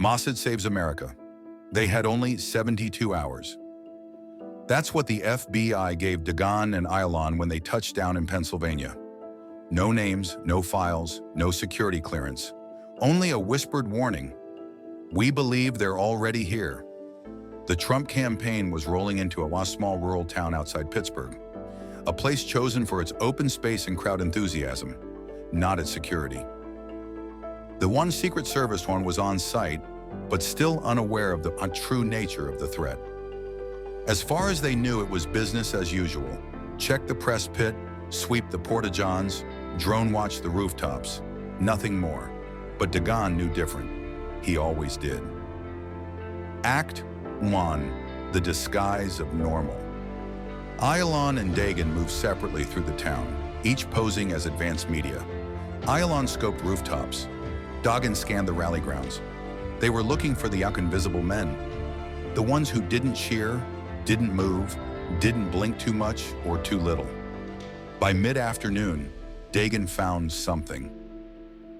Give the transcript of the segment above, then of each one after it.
Mossad saves America. They had only 72 hours. That's what the FBI gave Dagan and Ayalon when they touched down in Pennsylvania. No names, no files, no security clearance. Only a whispered warning. We believe they're already here. The Trump campaign was rolling into a small rural town outside Pittsburgh, a place chosen for its open space and crowd enthusiasm, not its security. The one Secret Service one was on site, but still unaware of the true nature of the threat. As far as they knew, it was business as usual. Check the press pit, sweep the porta-johns, drone watch the rooftops. Nothing more. But Dagan knew different. He always did. Act 1. The disguise of normal. Ayalon and Dagan moved separately through the town, each posing as advanced media. Ayalon scoped rooftops. Dagan scanned the rally grounds. They were looking for the invisible men. The ones who didn't cheer, didn't move, didn't blink too much or too little. By mid-afternoon, Dagan found something.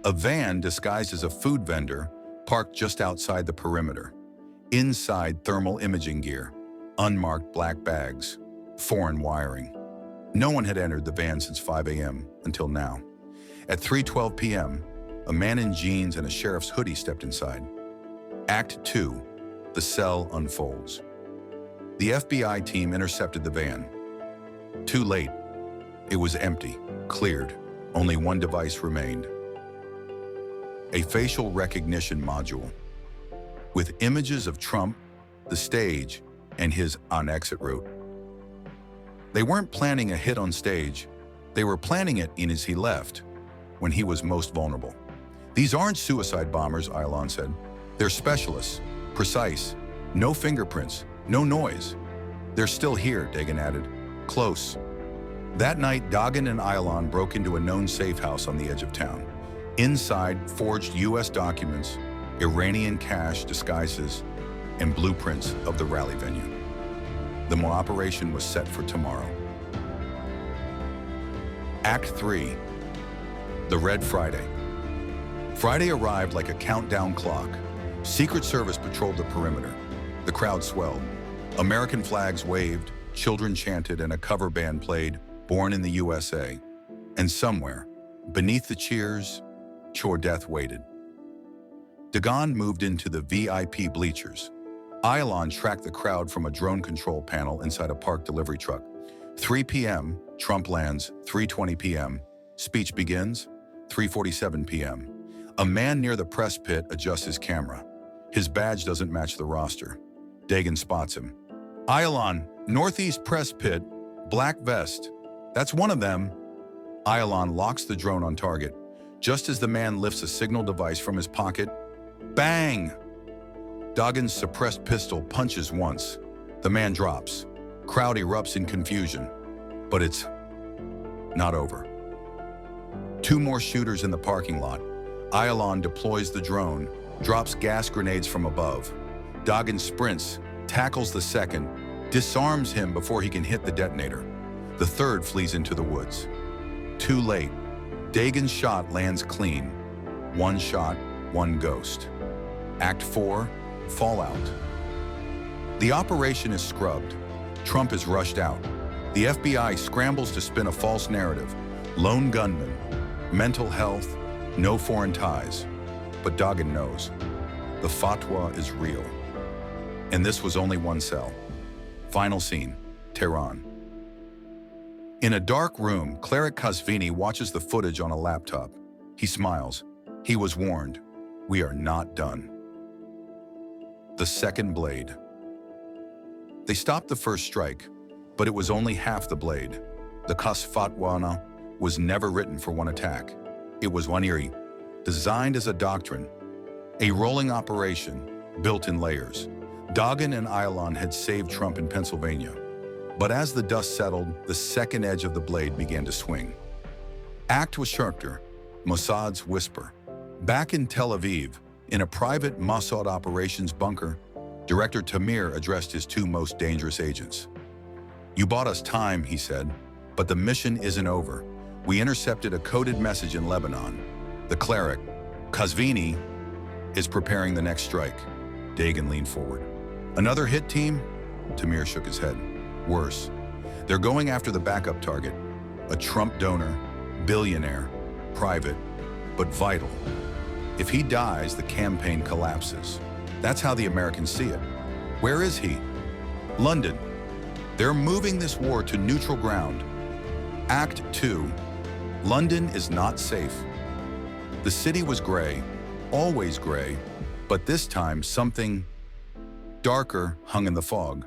A van disguised as a food vendor parked just outside the perimeter. Inside, thermal imaging gear, unmarked black bags, foreign wiring. No one had entered the van since 5 a.m. until now. At 3:12 p.m., a man in jeans and a sheriff's hoodie stepped inside. Act 2. The cell unfolds. The FBI team intercepted the van. Too late. It was empty, cleared. Only one device remained. A facial recognition module with images of Trump, the stage, and his on-exit route. They weren't planning a hit on stage. They were planning it in as he left, when he was most vulnerable. These aren't suicide bombers, Ayalon said. They're specialists, precise, no fingerprints, no noise. They're still here, Dagan added. Close. That night, Dagan and Ayalon broke into a known safe house on the edge of town. Inside, forged U.S. documents, Iranian cash disguises, and blueprints of the rally venue. The operation was set for tomorrow. Act 3. The Red Friday. Friday arrived like a countdown clock. Secret Service patrolled the perimeter. The crowd swelled. American flags waved, children chanted, and a cover band played, Born in the USA. And somewhere, beneath the cheers, Chore Death waited. Dagan moved into the VIP bleachers. Ayalon tracked the crowd from a drone control panel inside a parked delivery truck. 3 p.m., Trump lands. 3:20 p.m., speech begins. 3:47 p.m. A man near the press pit adjusts his camera. His badge doesn't match the roster. Dagan spots him. Ayalon, Northeast Press Pit, black vest. That's one of them. Ayalon locks the drone on target. Just as the man lifts a signal device from his pocket, bang! Dagan's suppressed pistol punches once. The man drops. Crowd erupts in confusion. But it's not over. 2 more shooters in the parking lot. Ayalon deploys the drone, drops gas grenades from above. Dagan sprints, tackles the second, disarms him before he can hit the detonator. The third flees into the woods. Too late. Dagan's shot lands clean. 1 shot, 1 ghost. Act 4. Fallout. The operation is scrubbed. Trump is rushed out. The FBI scrambles to spin a false narrative. Lone gunman, mental health, no foreign ties. But Dagan knows. The fatwa is real. And this was only 1 cell. Final scene, Tehran. In a dark room, Cleric Qazvini watches the footage on a laptop. He smiles. He was warned. We are not done. The second blade. They stopped the first strike, but it was only half the blade. The Qas fatwa was never written for one attack. It was one eerie, designed as a doctrine, a rolling operation built in layers. Dagan and Ayalon had saved Trump in Pennsylvania. But as the dust settled, the second edge of the blade began to swing. Act was sharper, Mossad's whisper. Back in Tel Aviv, in a private Mossad operations bunker, Director Tamir addressed his 2 most dangerous agents. You bought us time, he said, but the mission isn't over. We intercepted a coded message in Lebanon. The cleric, Qazvini, is preparing the next strike. Dagan leaned forward. Another hit team? Tamir shook his head. Worse. They're going after the backup target. A Trump donor, billionaire, private, but vital. If he dies, the campaign collapses. That's how the Americans see it. Where is he? London. They're moving this war to neutral ground. Act 2. London is not safe. The city was gray, always gray, but this time something darker hung in the fog.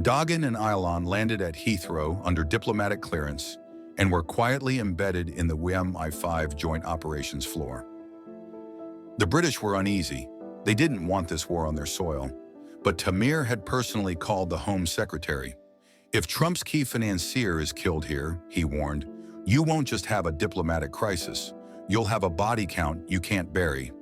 Dagan and Ayalon landed at Heathrow under diplomatic clearance and were quietly embedded in the MI5 Joint Operations floor. The British were uneasy. They didn't want this war on their soil, but Tamir had personally called the Home Secretary. If Trump's key financier is killed here, he warned, you won't just have a diplomatic crisis, you'll have a body count you can't bury.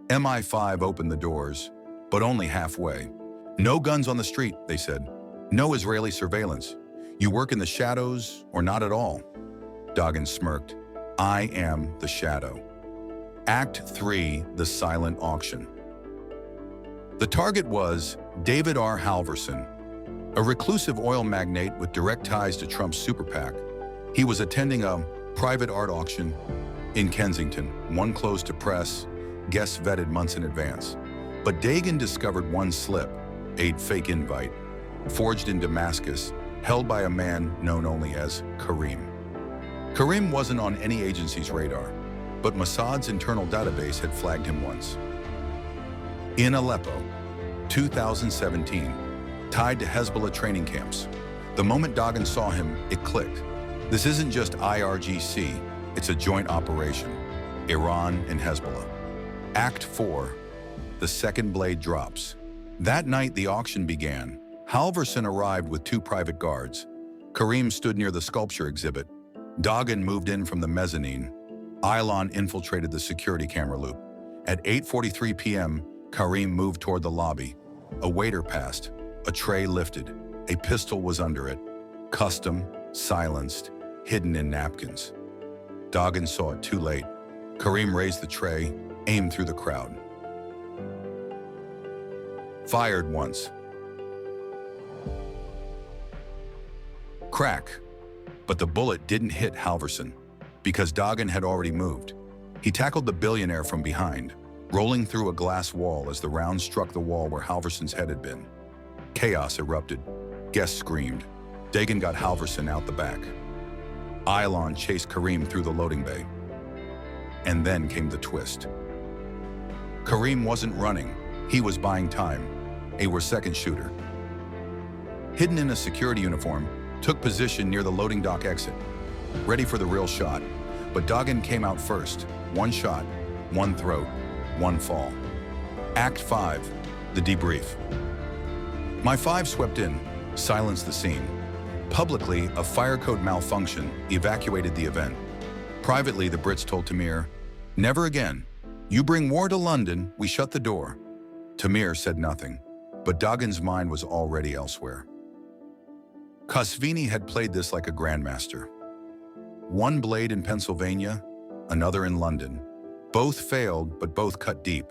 MI5 opened the doors, but only halfway. No guns on the street, they said. No Israeli surveillance. You work in the shadows or not at all. Dagan smirked. I am the shadow. Act 3, the silent auction. The target was David R. Halverson, a reclusive oil magnate with direct ties to Trump's super PAC. He was attending a private art auction in Kensington, one closed to press, guests vetted months in advance. But Dagan discovered one slip, a fake invite, forged in Damascus, held by a man known only as Karim. Karim wasn't on any agency's radar, but Mossad's internal database had flagged him once. In Aleppo, 2017, tied to Hezbollah training camps. The moment Dagan saw him, it clicked. This isn't just IRGC, it's a joint operation, Iran and Hezbollah. Act 4, the second blade drops. That night the auction began. Halverson arrived with 2 private guards. Karim stood near the sculpture exhibit. Dagan moved in from the mezzanine. Ayalon infiltrated the security camera loop. At 8:43 p.m., Karim moved toward the lobby. A waiter passed. A tray lifted. A pistol was under it. Custom, silenced, hidden in napkins. Dagan saw it too late. Karim raised the tray, aimed through the crowd. Fired once. Crack. But the bullet didn't hit Halverson, because Dagan had already moved. He tackled the billionaire from behind, rolling through a glass wall as the round struck the wall where Halverson's head had been. Chaos erupted. Guests screamed. Dagan got Halverson out the back. Ayalon chased Karim through the loading bay. And then came the twist. Karim wasn't running. He was buying time. A second shooter. Hidden in a security uniform, took position near the loading dock exit, ready for the real shot. But Dagan came out first. One shot, one throat, one fall. Act 5, the debrief. My 5 swept in, silenced the scene. Publicly, a fire code malfunction evacuated the event. Privately, the Brits told Tamir, never again. You bring war to London, we shut the door. Tamir said nothing, but Dagan's mind was already elsewhere. Kasvini had played this like a grandmaster. One blade in Pennsylvania, another in London. Both failed, but both cut deep.